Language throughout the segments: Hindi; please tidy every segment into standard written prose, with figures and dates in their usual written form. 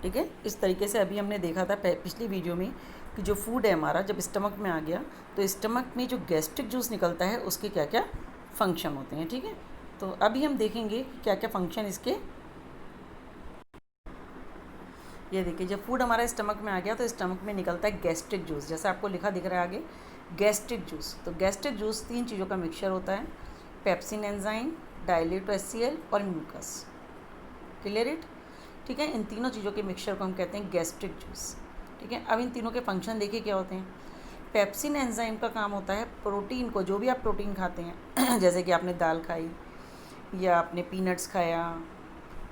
ठीक है। इस तरीके से अभी हमने देखा था पिछली वीडियो में कि जो फूड है हमारा जब स्टमक में आ गया तो स्टमक में जो गैस्ट्रिक जूस निकलता है उसके क्या क्या फंक्शन होते हैं। ठीक है, तो अभी हम देखेंगे कि क्या क्या फंक्शन इसके। ये देखिए, जब फूड हमारा स्टमक में आ गया तो स्टमक में निकलता है गैस्ट्रिक जूस, जैसा आपको लिखा दिख रहा है आगे गैस्ट्रिक जूस। तो गैस्ट्रिक जूस 3 चीज़ों का मिक्सचर होता है, पेप्सिन एंजाइम, डायलेट HCl और म्यूकस। Clear it? ठीक है, इन तीनों चीज़ों के मिक्सचर को हम कहते हैं गैस्ट्रिक जूस। ठीक है, अब इन तीनों के फंक्शन देखिए क्या होते हैं। पेप्सिन एंजाइम का काम होता है प्रोटीन को, जो भी आप प्रोटीन खाते हैं जैसे कि आपने दाल खाई या आपने पीनट्स खाया,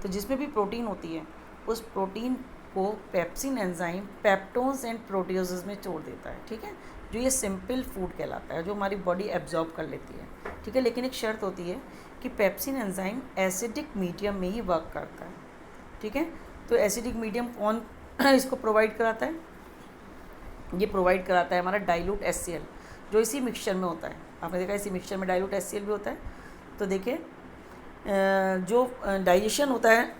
तो जिसमें भी प्रोटीन होती है उस प्रोटीन को पेप्सिन एंजाइम पेप्टोन्स एंड प्रोटियोजेज में छोड़ देता है। ठीक है, जो ये सिंपल फूड कहलाता है, जो हमारी बॉडी एब्जॉर्ब कर लेती है। ठीक है, लेकिन एक शर्त होती है कि पेप्सिन एंजाइम एसिडिक मीडियम में ही वर्क करता है। ठीक है, तो एसिडिक मीडियम कौन इसको प्रोवाइड कराता है? ये प्रोवाइड कराता है हमारा डाइल्यूट HCl, जो इसी मिक्सचर में होता है। आपने देखा इसी मिक्सचर में डाइल्यूट HCl भी होता है। तो देखिए, जो डाइजेशन होता है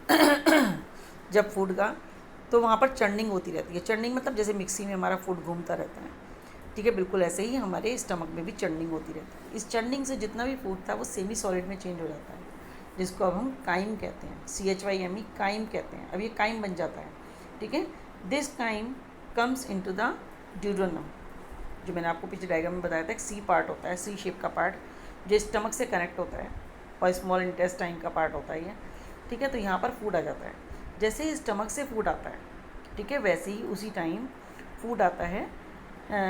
जब फूड का, तो वहाँ पर चर्निंग होती रहती है। चर्निंग मतलब जैसे मिक्सी में हमारा फूड घूमता रहता है। ठीक है, बिल्कुल ऐसे ही हमारे स्टमक में भी चर्निंग होती रहती है। इस चर्निंग से जितना भी फूड था वो सेमी सॉलिड में चेंज हो जाता है, जिसको अब हम काइम कहते हैं, CHYME काइम कहते हैं। अब ये काइम बन जाता है। ठीक है, this chyme comes into the duodenum, जो मैंने आपको पिछले डायग्राम में बताया था। एक सी पार्ट होता है, सी शेप का पार्ट, जो स्टमक से कनेक्ट होता है, और स्मॉल इंटेस्टाइन का पार्ट होता है ये। ठीक है, तो यहाँ पर फूड आ जाता है। जैसे ही स्टमक से फूड आता है, ठीक है, वैसे ही उसी टाइम फूड आता है,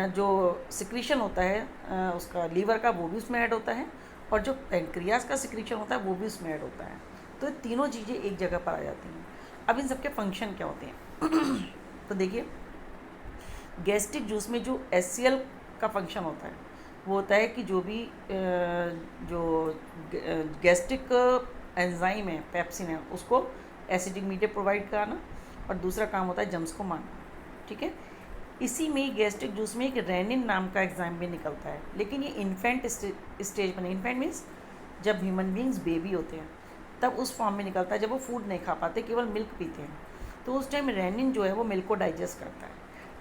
जो सिक्रीशन होता है उसका लीवर का, वो भी उसमें ऐड होता है, और जो पेंक्रियाज का सिक्रीशन होता है वो भी उसमें ऐड होता है। तो ये तीनों चीज़ें एक जगह पर आ जाती हैं। अब इन सबके फंक्शन क्या होते हैं तो देखिए, गैस्ट्रिक जूस में जो HCl का फंक्शन होता है वो होता है कि जो भी जो गैस्ट्रिक एंजाइम है, पेप्सिन है, उसको एसिडिक मीडियम प्रोवाइड कराना, और दूसरा काम होता है जम्स को मारना। ठीक है, इसी में गैस्ट्रिक जूस में एक रेनिन नाम का एंजाइम भी निकलता है, लेकिन ये इन्फेंट स्टेज में, इन्फेंट मीन्स जब ह्यूमन बींग्स बेबी होते हैं तब उस फॉर्म में निकलता है, जब वो फूड नहीं खा पाते, केवल मिल्क पीते हैं। तो उस टाइम रेनिन जो है वो मिल्क को डाइजेस्ट करता है।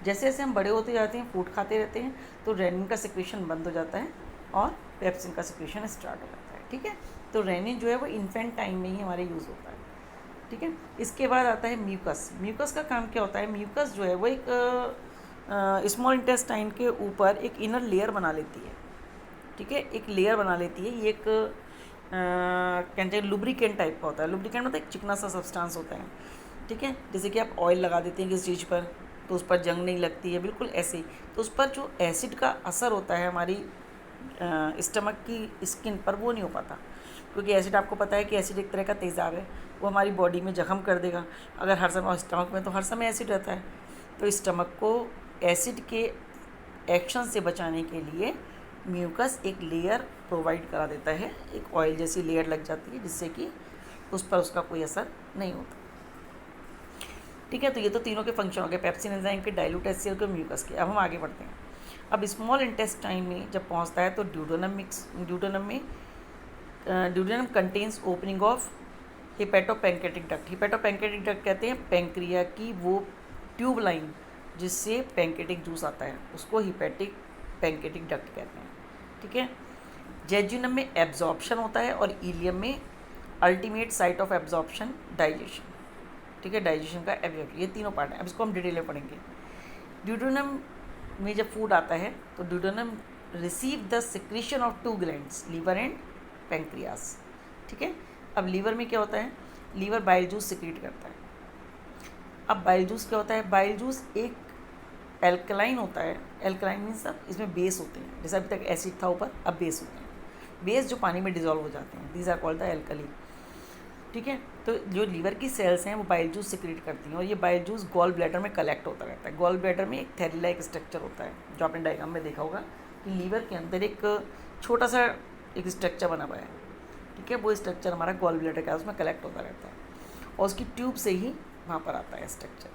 जैसे जैसे हम बड़े होते जाते हैं, फूड खाते रहते हैं, तो रेनिन का सिक्रीशन बंद हो जाता है और पेप्सिन का सिक्रीशन स्टार्ट हो जाता है। ठीक है, तो रेनिन जो है वो इन्फेंट टाइम में ही हमारे यूज़ होता है। ठीक है, इसके बाद आता है म्यूकस। म्यूकस का काम क्या होता है? म्यूकस जो है वो एक स्मॉल इंटेस्टाइन के ऊपर एक इनर लेयर बना लेती है। ठीक है, एक लेयर बना लेती है। ये एक कहते हैं लुब्रिकेंट टाइप का होता है। लुब्रिकेंट मतलब एक चिकना सा सब्सटेंस होता है। ठीक है, जैसे कि आप ऑयल लगा देते हैं किसी चीज़ पर तो उस पर जंग नहीं लगती है, बिल्कुल ऐसे ही। तो उस पर जो एसिड का असर होता है हमारी स्टमक की स्किन पर, वो नहीं हो पाता, क्योंकि एसिड, आपको पता है कि एसिड एक तरह का तेज़ाब है, वो हमारी बॉडी में जख्म कर देगा अगर हर समय, स्टमक में तो हर समय एसिड रहता है। तो स्टमक को एसिड के एक्शन से बचाने के लिए म्यूकस एक लेयर प्रोवाइड करा देता है, एक ऑयल जैसी लेयर लग जाती है, जिससे कि उस पर उसका कोई असर नहीं होता। ठीक है, तो ये तो तीनों के फंक्शन हो गए, पेप्सिन एंजाइम के, डाइल्यूट HCl के, म्यूकस के। अब हम आगे बढ़ते हैं। अब स्मॉल इंटेस्टाइन में जब पहुंचता है तो ड्यूडेनम में duodenum contains opening of hepatopancreatic duct. Hepatopancreatic duct कहते हैं पैंक्रिया की वो ट्यूब लाइन जिससे पैंक्रेटिक जूस आता है, उसको हिपेटिक पैंक्रेटिक डक्ट कहते हैं। ठीक है, जेजुनम में एब्जॉर्प्शन होता है, और इलियम में ultimate site of absorption, digestion. ठीक है, डाइजेशन का एब्जॉर्प्शन, ये तीनों पार्ट हैं। अब इसको हम डिटेल में पढ़ेंगे। ड्यूडेनम में जब फूड आता है तो duodenum receive the secretion of 2 glands, liver and pancreas. ठीक है, अब लीवर में क्या होता है? लीवर बाइल जूस सिक्रीट करता है। अब बाइल जूस क्या होता है? बाइल जूस एक एल्कलाइन होता है। एल्कलाइन मीन्स अब इसमें बेस होते हैं, जैसे अभी तक एसिड था ऊपर, अब बेस होते हैं। बेस जो पानी में डिजॉल्व हो जाते हैं, these are called the alkali. ठीक है, तो जो लीवर की सेल्स हैं वो बाइल जूस सिक्रीट करती हैं, और ये बाइल जूस गॉल ब्लैडर में कलेक्ट होता रहता है। गॉल ब्लैडर में एक थैली लाइक स्ट्रक्चर होता है, जो आपने डायग्राम में देखा होगा कि लीवर के अंदर एक छोटा सा एक स्ट्रक्चर बना हुआ है। ठीक है, वो स्ट्रक्चर हमारा गॉल ब्लैडर का, उसमें कलेक्ट होता रहता है, और उसकी ट्यूब से ही वहाँ पर आता है स्ट्रक्चर,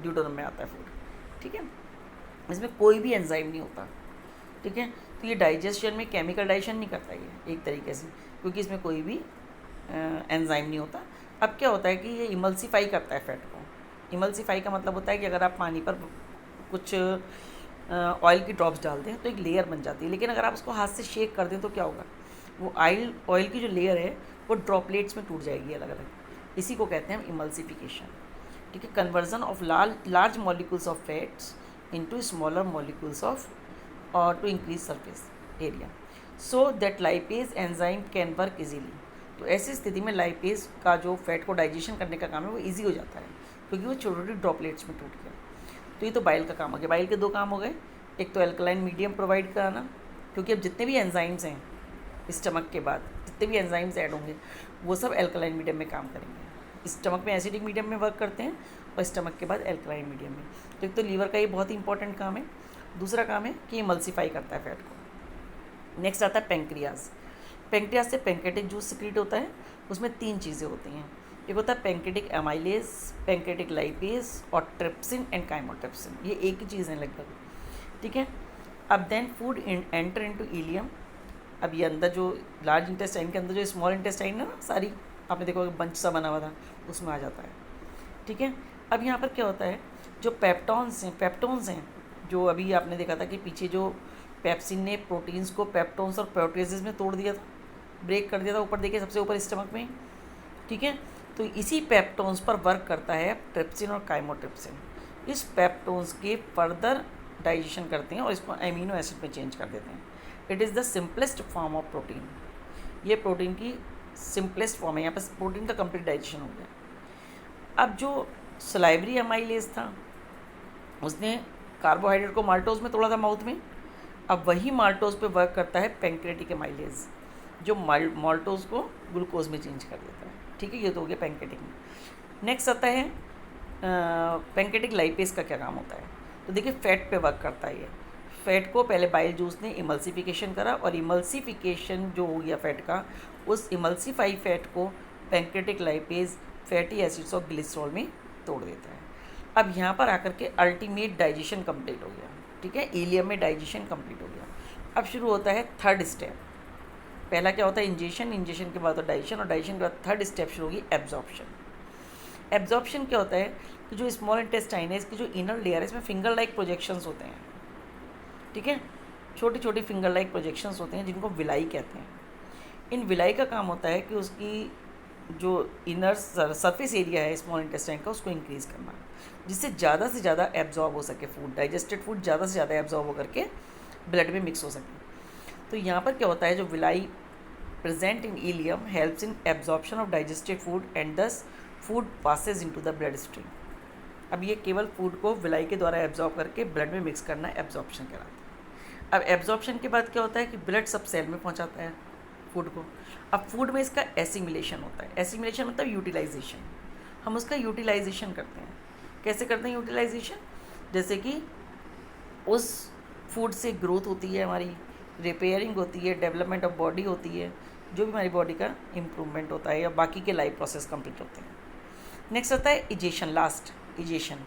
ड्यूडेनम में आता है फूड। ठीक है, इसमें कोई भी एंजाइम नहीं होता। ठीक है, तो ये डाइजेशन में केमिकल डाइजेशन नहीं करता ये एक तरीके से, क्योंकि इसमें कोई भी एंजाइम नहीं होता। अब क्या होता है कि ये इमल्सीफाई करता है फैट को, इमल्सीफाई का मतलब होता है कि अगर आप पानी पर कुछ ऑयल की ड्रॉप्स डाल दें तो एक लेयर बन जाती है, लेकिन अगर आप उसको हाथ से शेक कर दें तो क्या होगा, वो ऑयल की जो लेयर है वो ड्रॉपलेट्स में टूट जाएगी अलग अलग। इसी को कहते हैं हम इमल्सिफिकेशन। ठीक है, conversion of large molecules of fats into smaller molecules of और to increase surface area so that lipase enzyme can work easily. तो ऐसी स्थिति में लाइपेज का जो फैट को डाइजेशन करने का काम है वो ईजी हो जाता है, क्योंकि वो छोटी छोटी ड्रॉपलेट्स में टूट गया। तो ये तो बाइल का काम हो गया। बाइल के दो काम हो गए, एक तो एल्कलाइन मीडियम प्रोवाइड कराना, क्योंकि अब जितने भी एंजाइम्स हैं स्टमक के बाद, जितने भी एंजाइम्स ऐड होंगे वो सब एल्कलाइन मीडियम में काम करेंगे। स्टमक में एसिडिक मीडियम में वर्क करते हैं और स्टमक के बाद एल्कलाइन मीडियम में। तो एक तो लीवर का ये बहुत ही इंपॉर्टेंट काम है। दूसरा काम है कि इमल्सिफाई करता है फैट को। नेक्स्ट आता है पेंक्रियाज। पेंक्रियाज से पेंक्रेटिक जूस सिक्रीट होता है। उसमें 3 चीज़ें होती हैं। एक होता है पेंक्रेटिक एमाइलेज, पेंक्रेटिक लाइपेज और ट्रिप्सिन एंड काइमोट्रिप्सिन। ये एक ही चीज़ है लगभग। ठीक है, अब then food enter into ileum. अब ये अंदर जो लार्ज इंटेस्टाइन के अंदर जो स्मॉल इंटेस्टाइन है ना, सारी आपने देखो बंच सा बना हुआ था, उसमें आ जाता है। ठीक है, अब यहाँ पर क्या होता है, जो पेप्टोन्स हैं जो अभी आपने देखा था कि पीछे जो पेप्सिन ने प्रोटीन्स को पेप्टोन्स और प्रोटीजेस में तोड़ दिया था, ब्रेक कर दिया था, ऊपर देखिए सबसे ऊपर स्टमक में। ठीक है, तो इसी पेप्टोन्स पर वर्क करता है ट्रिप्सिन और काइमोट्रिप्सिन। इस पेप्टोन्स के फर्दर डाइजेशन करते हैं और इसको एमिनो एसिड में चेंज कर देते हैं। It is the simplest form of protein. ये प्रोटीन की सिंपलेस्ट फॉर्म है। यहाँ पर प्रोटीन का कंप्लीट डाइजेशन हो गया। अब जो सलाइवरी एमाइलेज था उसने कार्बोहाइड्रेट को माल्टोज में तोड़ा था माउथ में। अब वही माल्टोज पे वर्क करता है पेंक्रेटिक एमाइलेज, जो माल्टोज को ग्लूकोज में चेंज कर देता है। ठीक है, ये तो हो गया पेंक्रेटिक में। नेक्स्ट आता है पेंक्रेटिक लाइपेज का क्या काम होता है। तो देखिए फैट पे वर्क करता है ये। फैट को पहले बाइल जूस ने इमल्सिफिकेशन करा और इमल्सिफिकेशन जो हो गया फैट का, उस इमल्सिफाई फैट को पेंक्रेटिक लाइपेज फैटी एसिड्स और ग्लिसरॉल में तोड़ देता है। अब यहाँ पर आकर के अल्टीमेट डाइजेशन कंप्लीट हो गया। ठीक है, इलियम में डाइजेशन कंप्लीट हो गया। अब शुरू होता है थर्ड स्टेप। पहला क्या होता है, इंजेशन, इंजेशन के बाद तो डाइजेशन, और डाइजेशन के बाद थर्ड स्टेप शुरू होगी एब्जॉर्प्शन। एब्जॉर्प्शन क्या होता है कि जो स्मॉल इंटेस्टाइन है इसकी जो इनर लेयर है इसमें फिंगर लाइक प्रोजेक्शंस होते हैं। ठीक है, छोटी छोटी फिंगर लाइक प्रोजेक्शंस होते हैं जिनको विलाई कहते हैं। इन विलाई का काम होता है कि उसकी जो इनर सरफेस एरिया है स्मॉल इंटेस्टाइन का उसको इंक्रीज़ करना, जिससे ज़्यादा से ज़्यादा एब्जॉर्ब हो सके फूड, डाइजेस्टेड फूड ज़्यादा से ज़्यादा एब्जॉर्ब हो करके ब्लड में मिक्स हो सके। तो यहाँ पर क्या होता है, जो villi present in ileum helps in absorption of digested food and thus food passes into the blood stream. अब ये केवल फूड को विलाई के द्वारा एब्जॉर्ब करके ब्लड में मिक्स करना एब्जॉर्प्शन कहलाता है। अब एब्जॉर्प्शन के बाद क्या होता है कि ब्लड सब सेल में पहुँचाता है फूड को। अब फूड में इसका एसिमिलेशन होता है। एसिमिलेशन मतलब यूटिलाइजेशन। हम उसका यूटिलाइजेशन करते हैं। कैसे करते हैं यूटिलाइजेशन, जैसे कि उस फूड से ग्रोथ होती है, हमारी रिपेयरिंग होती है, डेवलपमेंट ऑफ बॉडी होती है, जो भी हमारी बॉडी का इम्प्रूवमेंट होता है या बाकी के लाइफ प्रोसेस कंप्लीट होते हैं। नेक्स्ट आता है इजेशन, लास्ट इजेशन।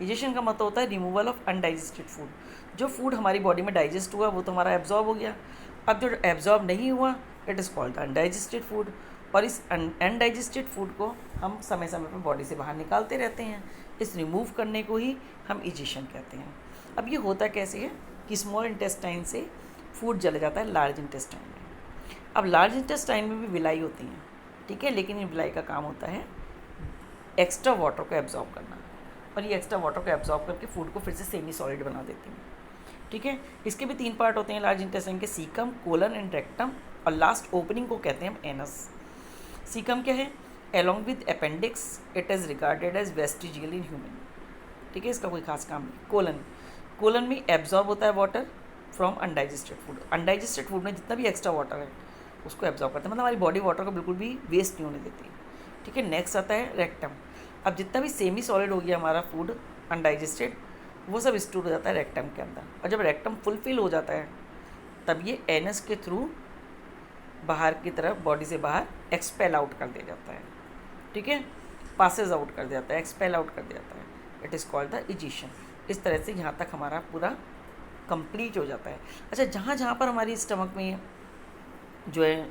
इजेशन का मतलब होता है रिमूवल ऑफ अनडाइजेस्टेड फूड। जो फूड हमारी बॉडी में डाइजेस्ट हुआ वो तो हमारा एब्जॉर्ब हो गया। अब जो एब्जॉर्ब नहीं हुआ it is called undigested food, और इस अनडाइजेस्टेड फूड को हम समय समय पर बॉडी से बाहर निकालते रहते हैं। इस रिमूव करने को ही हम इजेशन कहते हैं। अब ये होता कैसे है कि स्मॉल इंटेस्टाइन से फूड चला जाता है लार्ज इंटेस्टाइन में। अब लार्ज इंटेस्टाइन में भी विलाई होती हैं, ठीक है, लेकिन ये विलाई का काम होता है एक्स्ट्रा वाटर को एब्जॉर्ब करना, और ये एक्स्ट्रा वाटर को एब्जॉर्ब करके फूड को फिर से सेमी सॉलिड बना देती हैं। ठीक है, इसके भी 3 पार्ट होते हैं लार्ज इंटेस्टाइन के, सीकम, कोलन एंड रेक्टम, और लास्ट ओपनिंग को कहते हैं हम एनस। सीकम क्या है, along with appendix it is regarded as vestigial in human। ठीक है, इसका कोई खास काम नहीं। कोलन में एब्जॉर्ब होता है water from undigested food. Undigested food में जितना भी एक्स्ट्रा वाटर है उसको एब्जॉर्ब करता है, मतलब हमारी बॉडी वाटर को बिल्कुल भी वेस्ट नहीं होने देती। ठीक है, नेक्स्ट आता है रेक्टम। अब जितना भी सेमी सॉलिड हो गया हमारा फूड अनडाइजेस्टेड वो सब स्टोर हो जाता है रेक्टम के अंदर, और जब रेक्टम फुलफिल हो जाता है तब ये एनस के थ्रू बाहर की तरफ बॉडी से बाहर एक्सपेल आउट कर दिया जाता है। ठीक है, पासेज आउट कर दिया जाता है, एक्सपेल आउट कर दिया जाता है। It is called the egestion. इस तरह से यहाँ तक हमारा पूरा कंप्लीट हो जाता है। अच्छा, जहाँ जहाँ पर हमारी स्टमक में जो है